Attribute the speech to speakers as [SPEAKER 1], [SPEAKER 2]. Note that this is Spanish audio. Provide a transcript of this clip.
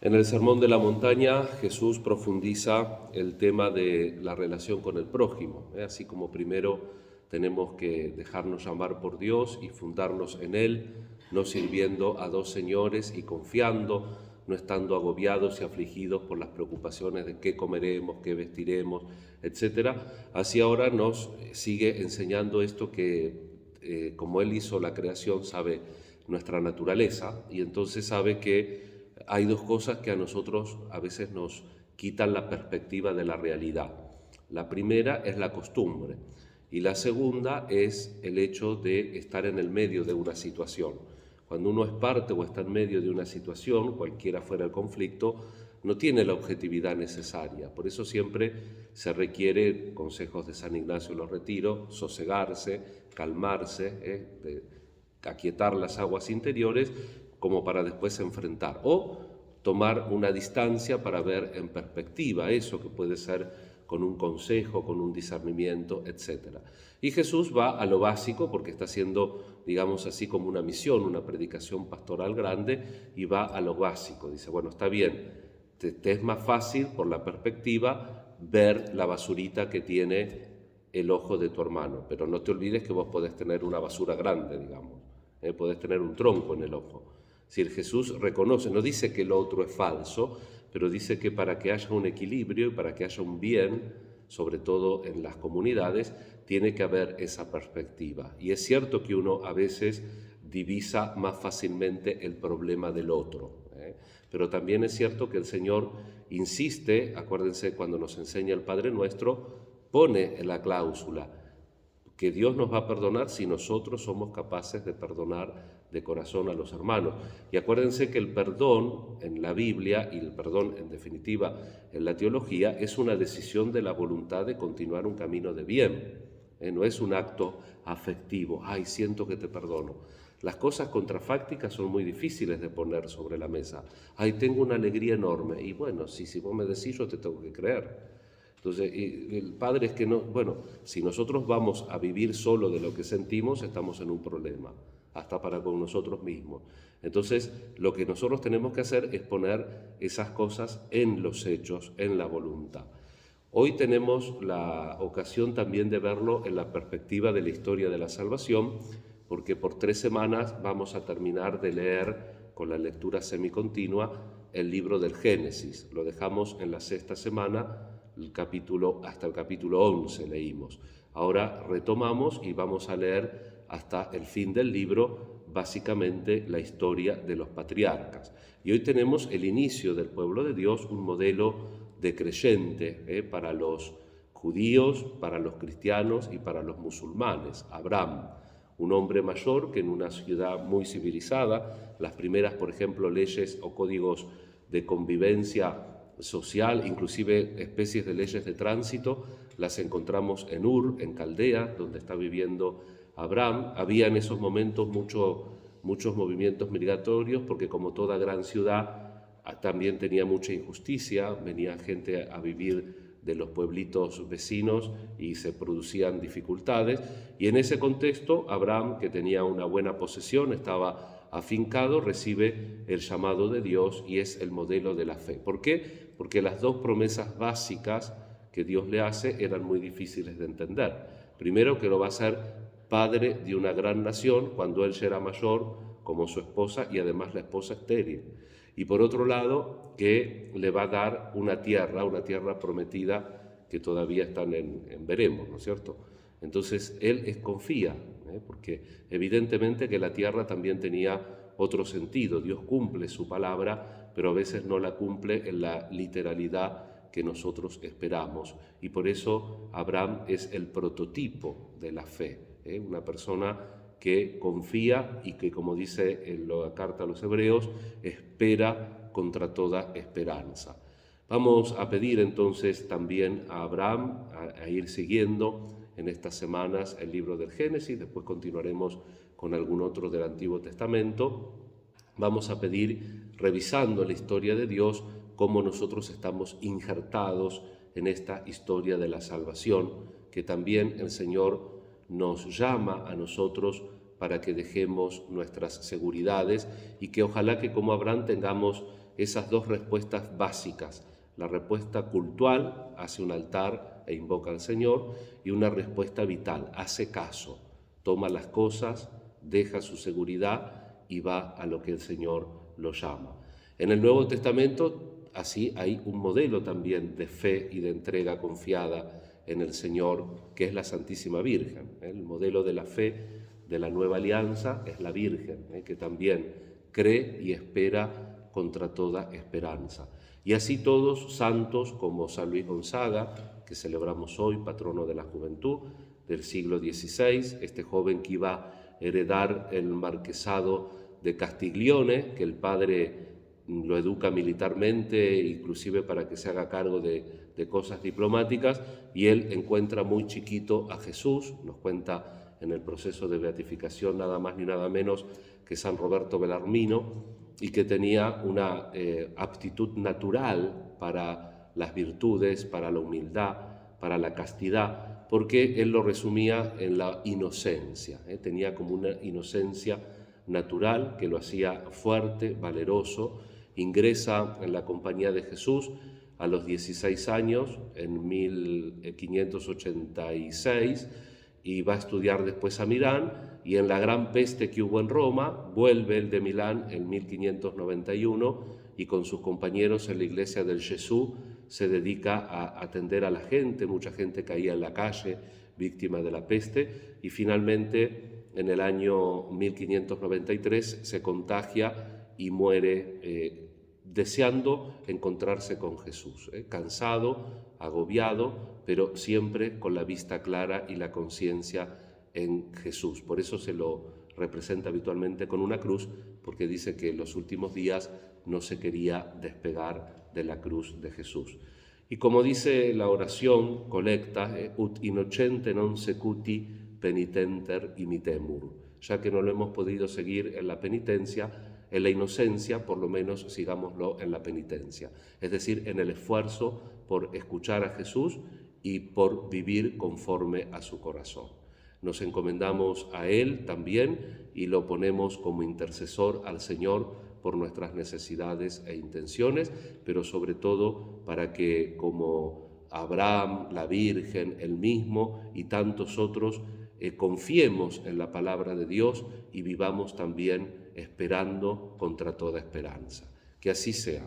[SPEAKER 1] En el Sermón de la Montaña, Jesús profundiza el tema de la relación con el prójimo, así como primero tenemos que dejarnos llamar por Dios y fundarnos en Él, no sirviendo a dos señores y confiando, no estando agobiados y afligidos por las preocupaciones de qué comeremos, qué vestiremos, etc. Así ahora nos sigue enseñando esto que, como Él hizo la creación, sabe nuestra naturaleza y entonces sabe que hay dos cosas que a nosotros a veces nos quitan la perspectiva de la realidad. La primera es la costumbre y la segunda es el hecho de estar en el medio de una situación. Cuando uno es parte o está en medio de una situación, cualquiera fuera el conflicto, no tiene la objetividad necesaria. Por eso siempre se requiere, consejos de San Ignacio los Retiro, sosegarse, calmarse, aquietar las aguas interiores como para después enfrentar, o tomar una distancia para ver en perspectiva eso que puede ser con un consejo, con un discernimiento, etc. Y Jesús va a lo básico porque está haciendo, digamos así, como una misión, una predicación pastoral grande, y va a lo básico. Dice, bueno, está bien, te es más fácil por la perspectiva ver la basurita que tiene el ojo de tu hermano, pero no te olvides que vos podés tener una basura grande, digamos, podés tener un tronco en el ojo. Si Jesús reconoce, no dice que el otro es falso, pero dice que para que haya un equilibrio y para que haya un bien, sobre todo en las comunidades, tiene que haber esa perspectiva. Y es cierto que uno a veces divisa más fácilmente el problema del otro, pero también es cierto que el Señor insiste, acuérdense cuando nos enseña el Padre Nuestro, pone en la cláusula que Dios nos va a perdonar si nosotros somos capaces de perdonar de corazón a los hermanos. Y acuérdense que el perdón en la Biblia, y el perdón en definitiva en la teología, es una decisión de la voluntad de continuar un camino de bien. No es un acto afectivo, ay, siento que te perdono. Las cosas contrafácticas son muy difíciles de poner sobre la mesa. Ay, tengo una alegría enorme. Y bueno, si vos me decís, yo te tengo que creer. Entonces, el Padre es que no, bueno, si nosotros vamos a vivir solo de lo que sentimos, estamos en un problema, hasta para con nosotros mismos. Entonces, lo que nosotros tenemos que hacer es poner esas cosas en los hechos, en la voluntad. Hoy tenemos la ocasión también de verlo en la perspectiva de la historia de la salvación, porque por 3 semanas vamos a terminar de leer con la lectura semicontinua el libro del Génesis. Lo dejamos en la 6ª semana, hasta el capítulo 11 leímos. Ahora retomamos y vamos a leer hasta el fin del libro, básicamente la historia de los patriarcas. Y hoy tenemos el inicio del pueblo de Dios, un modelo de creyente para los judíos, para los cristianos y para los musulmanes. Abraham, un hombre mayor que en una ciudad muy civilizada, las primeras, por ejemplo, leyes o códigos de convivencia social, inclusive especies de leyes de tránsito, las encontramos en Ur, en Caldea, donde está viviendo Abraham. Había en esos momentos muchos movimientos migratorios, porque como toda gran ciudad también tenía mucha injusticia, venía gente a vivir de los pueblitos vecinos y se producían dificultades. Y en ese contexto, Abraham, que tenía una buena posesión, estaba afincado, recibe el llamado de Dios y es el modelo de la fe. ¿Por qué? Porque las dos promesas básicas que Dios le hace eran muy difíciles de entender. Primero, que lo va a hacer padre de una gran nación cuando él ya era mayor, como su esposa, y además la esposa estéril. Y por otro lado, que le va a dar una tierra prometida que todavía están en veremos, ¿no es cierto? Entonces él confía, porque evidentemente que la tierra también tenía otro sentido. Dios cumple su palabra, pero a veces no la cumple en la literalidad que nosotros esperamos. Y por eso Abraham es el prototipo de la fe, una persona que confía y que, como dice en la carta a los Hebreos, espera contra toda esperanza. Vamos a pedir entonces también a Abraham a ir siguiendo en estas semanas el libro del Génesis, después continuaremos con algún otro del Antiguo Testamento. Vamos a pedir, revisando la historia de Dios, cómo nosotros estamos injertados en esta historia de la salvación, que también el Señor nos llama a nosotros para que dejemos nuestras seguridades y que ojalá que como Abraham tengamos esas dos respuestas básicas. La respuesta cultural, hace un altar e invoca al Señor, y una respuesta vital, hace caso, toma las cosas, deja su seguridad y va a lo que el Señor lo llama. En el Nuevo Testamento, así hay un modelo también de fe y de entrega confiada en el Señor, que es la Santísima Virgen. El modelo de la fe de la Nueva Alianza es la Virgen, que también cree y espera contra toda esperanza. Y así todos santos como San Luis Gonzaga, que celebramos hoy, patrono de la juventud del siglo XVI, este joven que iba a heredar el marquesado de Castiglione, que el padre lo educa militarmente, inclusive para que se haga cargo de cosas diplomáticas, y él encuentra muy chiquito a Jesús, nos cuenta en el proceso de beatificación nada más ni nada menos que San Roberto Bellarmino, y que tenía una aptitud natural para las virtudes, para la humildad, para la castidad, porque él lo resumía en la inocencia, tenía como una inocencia natural que lo hacía fuerte, valeroso. Ingresa en la Compañía de Jesús a los 16 años, en 1586, y va a estudiar después a Milán, y en la gran peste que hubo en Roma, vuelve el de Milán en 1591, y con sus compañeros en la iglesia del Jesús se dedica a atender a la gente. Mucha gente caía en la calle, víctima de la peste, y finalmente en el año 1593 se contagia y muere deseando encontrarse con Jesús, cansado, agobiado, pero siempre con la vista clara y la conciencia en Jesús. Por eso se lo representa habitualmente con una cruz, porque dice que en los últimos días no se quería despegar de la cruz de Jesús. Y como dice la oración colecta, ut innocente non secuti penitenter imitemur, ya que no lo hemos podido seguir en la penitencia, en la inocencia, por lo menos sigámoslo en la penitencia, es decir, en el esfuerzo por escuchar a Jesús y por vivir conforme a su corazón. Nos encomendamos a Él también y lo ponemos como intercesor al Señor por nuestras necesidades e intenciones, pero sobre todo para que, como Abraham, la Virgen, él mismo y tantos otros, confiemos en la palabra de Dios y vivamos también esperando contra toda esperanza. Que así sea.